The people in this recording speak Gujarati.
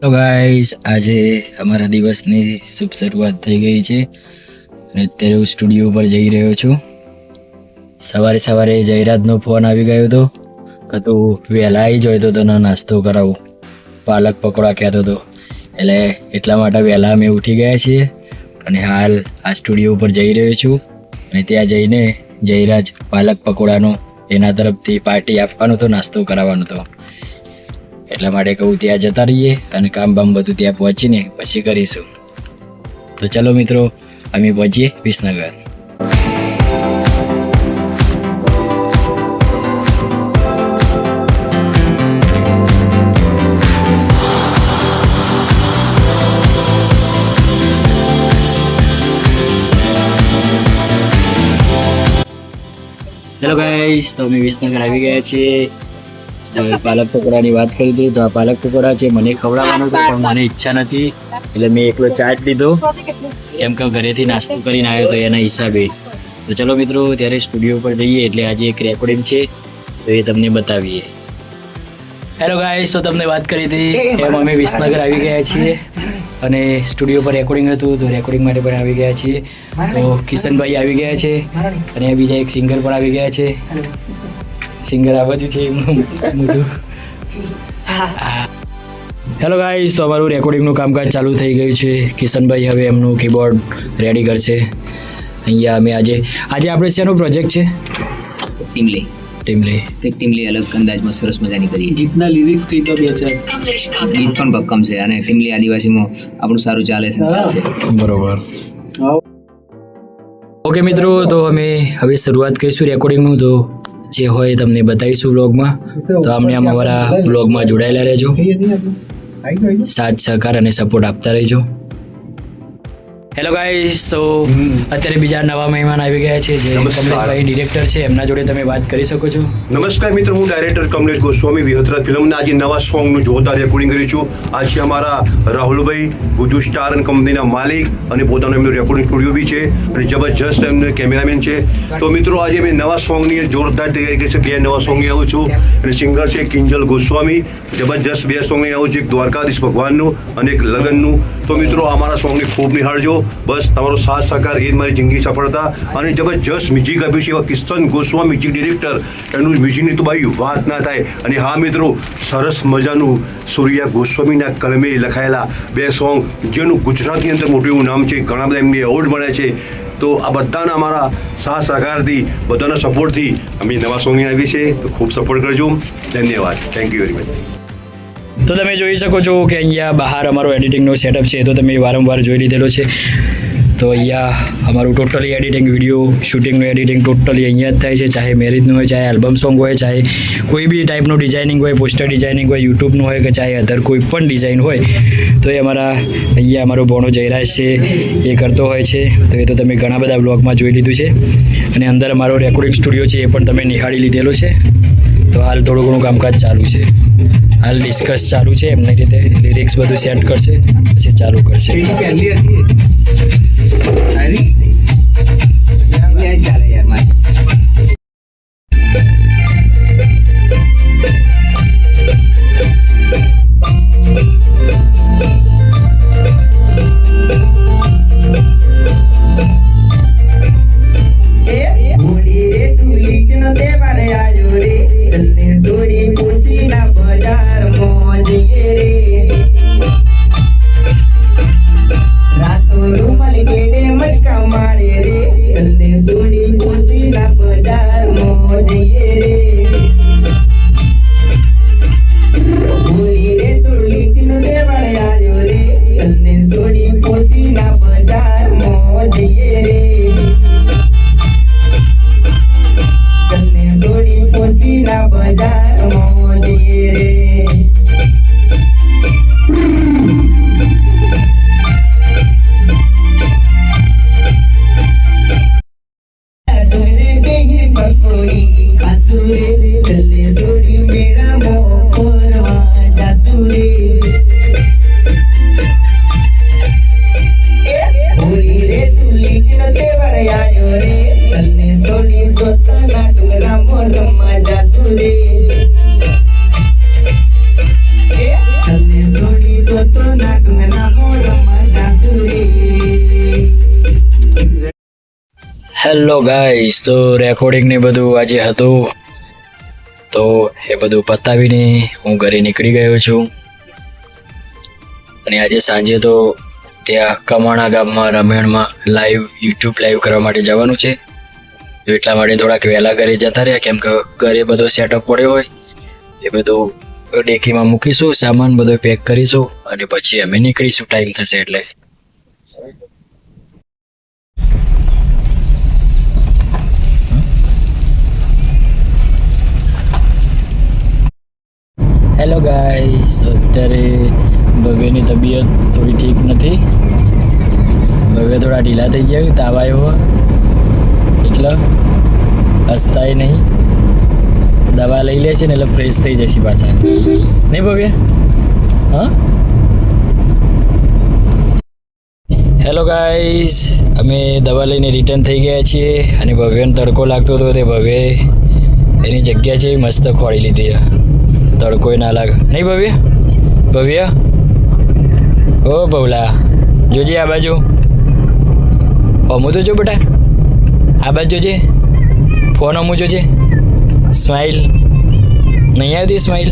તો ગાઈસ આજે અમારા દિવસની શુભ શરૂઆત થઈ ગઈ છે અને અત્યારે હું સ્ટુડિયો પર જઈ રહ્યો છું. સવારે જયરાજનો ફોન આવી ગયો હતો કે તું વહેલા આવી જાય તો તને નાસ્તો કરાવું. પાલક પકોડા કહેતો હતો એટલે એટલા માટે વહેલા અમે ઉઠી ગયા છીએ અને હાલ આ સ્ટુડિયો ઉપર જઈ રહ્યો છું અને ત્યાં જઈને જયરાજ પાલક પકોડાનો એના તરફથી પાર્ટી આપવાનો તો નાસ્તો કરાવવાનો હતો. એટલા માટે કહું ત્યાં જતા રહીએ અને કામ બામ બધું ત્યાં પહોંચીને પછી કરીશું. તો ચલો મિત્રો, અમે પહોંચીએ વિસનગર. ચલો ગાઈસ, તો અમે વિસનગર આવી ગયા છીએ. પાલક પકોડાની વાત કરી હતી તો આ પાલક પકોડા છે. મને ખવડાવવાનો હતો પણ મને ઈચ્છા નથી એટલે મેં એકલો ચા જ લીધો, કેમ કે ઘરેથી નાસ્તો કરીને આવ્યો તો એના હિસાબે. તો ચલો મિત્રો, ત્યારે સ્ટુડિયો પર જઈએ એટલે આજે એક રેકોર્ડિંગ છે તો એ તમને બતાવીએ. હેલો ગાઈસ, તો તમને વાત કરી હતી એમ અમે વિસનગર આવી ગયા છીએ અને સ્ટુડિયો પર રેકોર્ડિંગ હતું તો રેકોર્ડિંગ માટે પણ આવી ગયા છીએ. તો કિશનભાઈ આવી ગયા છે અને બીજા એક સિંગર પણ આવી ગયા છે. સિંગર આ બાજુ છે. હેલો ગાઈસ, તો અમારું રેકોર્ડિંગનું કામકાજ ચાલુ થઈ ગયું છે. કિશનભાઈ હવે એમનું કીબોર્ડ રેડી કરશે. અહીંયા અમે આજે આપણે શેનો પ્રોજેક્ટ છે? ટીમલી અલગ અંદાજમાં સરસ મજાની કરીએ. ગીતના લિરિક્સ કઈ તો બે ચાર ગીત પણ ભક્કમ છે અને ટીમલી આદિવાસીમાં આપણું સારું ચાલે છે. બરોબર. ઓકે મિત્રો, તો અમે હવે શરૂઆત કરીશું રેકોર્ડિંગનું. તો જે હોય તમને બતાવીશું વ્લોગમાં. તો અમને અમારા વ્લોગમાં જોડાયેલા રહેજો, સાથ સહકાર અને સપોર્ટ આપતા રહેજો. હેલો ગાઈસ, તો અત્યારે બીજા નવા મહેમાન આવી ગયા છે જે કમલેશભાઈ ડિરેક્ટર છે, એમના જોડે તમે વાત કરી શકો છો. નમસ્કાર મિત્રો, હું ડાયરેક્ટર કમલેશ ગોસ્વામી વિહતરા ફિલ્મના આજે નવા સોંગનું જોરદાર રેકોર્ડિંગ કરી છું. આજે અમારા રાહુલભાઈ ગુજુ સ્ટાર અને કંપનીના માલિક અને પોતાનું એમનું રેકોર્ડિંગ સ્ટુડિયો બી છે અને જબરજસ્ત એમને કેમેરામેન છે. તો મિત્રો આજે મેં નવા સોંગની જોરદાર તૈયારી કરી છે. બે નવા સોંગની આવું છું અને સિંગર છે કિંજલ ગોસ્વામી. જબરજસ્ત બે સોંગની આવું છું, એક દ્વારકાધીશ ભગવાનનું અને એક લગનનું. તો મિત્રો અમારા સોંગને ખૂબ નિહાળજો. બસ તમારો સાથ સહકાર એ જ મારી જિંદગી સફળતા. અને જબરજસ્ત મ્યુઝિક આપ્યું છે એવા કિશન ગોસ્વામી મ્યુઝિક ડિરેક્ટર, એનું મ્યુઝિકની તો ભાઈ વાત ના થાય. અને હા મિત્રો, સરસ મજાનું સૂર્યા ગોસ્વામીના કલમે લખાયેલા બે સોંગ, જેનું ગુજરાતની અંદર મોટું એવું નામ છે, ઘણા બધા એમને એવોર્ડ મળ્યા છે. તો આ બધાના અમારા સાથ સહકારથી, બધાના સપોર્ટથી અમે નવા સોંગની આવી છે. તો ખૂબ સપોર્ટ કરજો. ધન્યવાદ. Thank you very much. તો તમે જોઈ શકો છો કે અહીંયા બહાર અમારો એડિટિંગનો સેટઅપ છે, તો તમે વારંવાર જોઈ લીધેલો છે. તો અહીંયા અમારું ટોટલી એડિટિંગ, વિડીયો શૂટિંગનું એડિટિંગ ટોટલી અહીંયા જ થાય છે. ચાહે મેરેજનું હોય, ચાહે આલ્બમ સોંગ હોય, ચાહે કોઈ બી ટાઈપનું ડિઝાઇનિંગ હોય, પોસ્ટર ડિઝાઇનિંગ હોય, યુટ્યુબનું હોય કે ચાહે અધર કોઈ પણ ડિઝાઇન હોય, તો એ અહીંયા અમારો ભણો જયરાજ છે એ કરતો હોય છે. તો એ તો તમે ઘણા બધા બ્લોગમાં જોઈ લીધું છે. અને અંદર અમારો રેકોર્ડિંગ સ્ટુડિયો છે એ પણ તમે નિહાળી લીધેલો છે. તો હાલ થોડું ઘણું કામકાજ ચાલુ છે. હાલ ડિસ્કસ ચાલુ છે, એમની રીતે લિરિક્સ બધું સેટ કરશે પછી ચાલુ કરશે. હેલો ગાઈસ, તો રેકોર્ડિંગ ને બધું આજે હતું, તો એ બધું પતાવીને હું ઘરે નીકળી ગયો છું. અને આજે સાંજે તો ત્યાં કમાણા ગામમાં રમેણમાં યુટ્યુબ લાઈવ કરવા માટે જવાનું છે. તો એટલા માટે થોડાક વહેલા ઘરે જતા રહ્યા, કેમ કે ઘરે બધો સેટઅપ પડ્યો હોય એ બધું ડેકીમાં મૂકીશું, સામાન બધો પેક કરીશું અને પછી અમે નીકળીશું ટાઈમ થશે એટલે. હેલો ગાઈસ, અત્યારે ભવ્યની તબિયત થોડી ઠીક નથી. ભવ્ય થોડા ઢીલા થઈ ગયા, તાવ આવ્યો એટલે હસતાય નહીં. દવા લઈ લે છે ને એટલે ફ્રેશ થઈ જશે પાછા, નહીં ભવ્ય? હા. હેલો ગાઈસ, અમે દવા લઈને રિટર્ન થઈ ગયા છીએ અને ભવ્યને તડકો લાગતો હતો તે ભવ્ય એની જગ્યા છે મસ્ત ખોળી લીધી. તડકોય ના લાગે, નહીં ભવ્ય? ભવ્ય, ઓ ભવલા, જોજે આ બાજુ. અમું તો જો બેટા, આ બાજુ જોજે. ફોન અમું જોજે. સ્માઈલ નહીં આવતી? સ્માઈલ